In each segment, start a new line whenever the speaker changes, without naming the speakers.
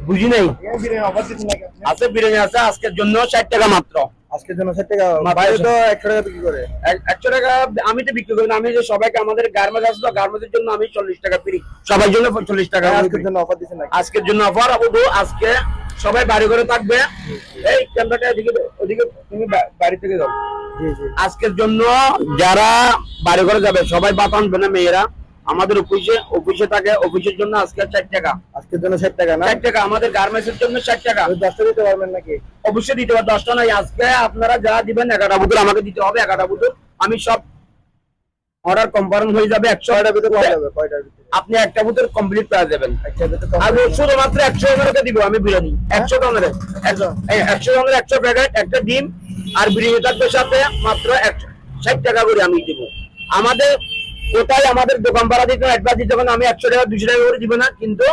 বুঝি নাই। আছে বিরিয়ানি আছে আজকের জন্য 60 টাকা মাত্র।
আজকের জন্য 60 টাকা, বাইরে তো 100 টাকা বিক্রি করে।
100 টাকা আমি তো বিক্রি করি না, আমি যে সবাইকে আমাদের গার্মেন্টস আছে তো গার্মেন্টসের জন্য আমি 40 টাকা ফ্রি, সবার জন্য 40 টাকা।
আজকের জন্য অফার দিছেন নাকি?
আজকের জন্য অফার আবু, আজকে সবাই বাড়ি ঘরে থাকবে। এই ক্যামেরাটা এদিকে ওদিকে তুমি বাড়ি থেকে যাও।
জি জি।
আজকের জন্য যারা বাড়ি ঘরে যাবে সবাই ভাত আনবে না, মেয়েরা আমাদের অফিসে থাকে, অফিসের জন্য আজকে 60 টাকা।
আজকের জন্য 60 টাকা না?
60 টাকা আমাদের গার্মেন্টস এর জন্য 60 টাকা।
10টা দিতে পারবেন নাকি?
অবশ্যই দিতে পারবো, 10টা নাই। আজকে আপনারা যারা দিবেন 11টা বোতল আমাকে দিতে হবে, 11টা বোতল। আমি সব অর্ডার কনফার্ম হয়ে যাবে। 100টার ভিতরে পাওয়া যাবে।
কয়টার ভিতরে?
আপনি একটা বোতল কমপ্লিট পেয়ে যাবেন।
একটা ভিতরে
আর শুধুমাত্র 100 জনকে দিব আমি বিরিয়ানি। 100 জনের 100 জনের 100 প্যাকেট, একটা ডিম আর বিরিয়ানি থাকবে সাথে, মাত্র 60 টাকা করে আমি দিব। আমাদের ওটাই আমাদের দোকান ভাড়া দিতে অ্যাডভান্স দিতে হবে, আমি 100 টাকা 200 টাকা করে দিব না, কিন্তু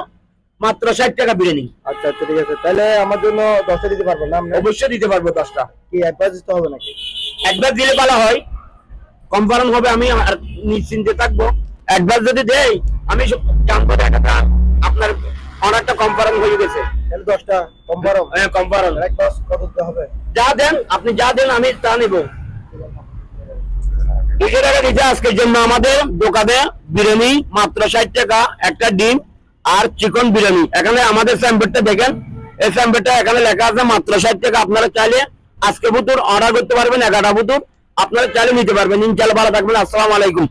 মাত্র 60 টাকা বিরিয়ানি।
আচ্ছা আচ্ছা ঠিক আছে, তাহলে আমার জন্য 10টা দিতে পারবেন না?
অবশ্যই দিতে পারবো 10টা।
কি অ্যাডভান্স দিতে হবে নাকি?
অ্যাডভান্স দিলে ভালো হয়, কনফার্ম হবে, আমি আর নিশ্চিন্তে থাকবো। অ্যাডভান্স যদি দেই আমি জানবো টাকাটা আপনার অর্ডারটা কনফার্ম হয়ে গেছে।
তাহলে 10টা কনফার্ম?
হ্যাঁ কনফার্ম।
অ্যাডভান্স কত দিতে হবে?
যা দেন আপনি, যা দেন আমি তা নিব। 200 টাকা দিতে আজকের জন্য আমাদের দোকানে বিরিয়ানি মাত্র 60 টাকা, একটা ডিম আর চিকেন বিরিয়ানি। এখানে আমাদের স্যাম্পলটা দেখেন, এই স্যাম্পলটা এখানে লেখা আছে মাত্র 60 টাকা। আপনারা চাইলে আজকে বুতুর অর্ডার করতে পারবেন, 11টা বুতুর আপনারা চাইলে নিতে পারবেন। ইনশাআল্লাহ ভালো থাকবেন। আসসালামু আলাইকুম।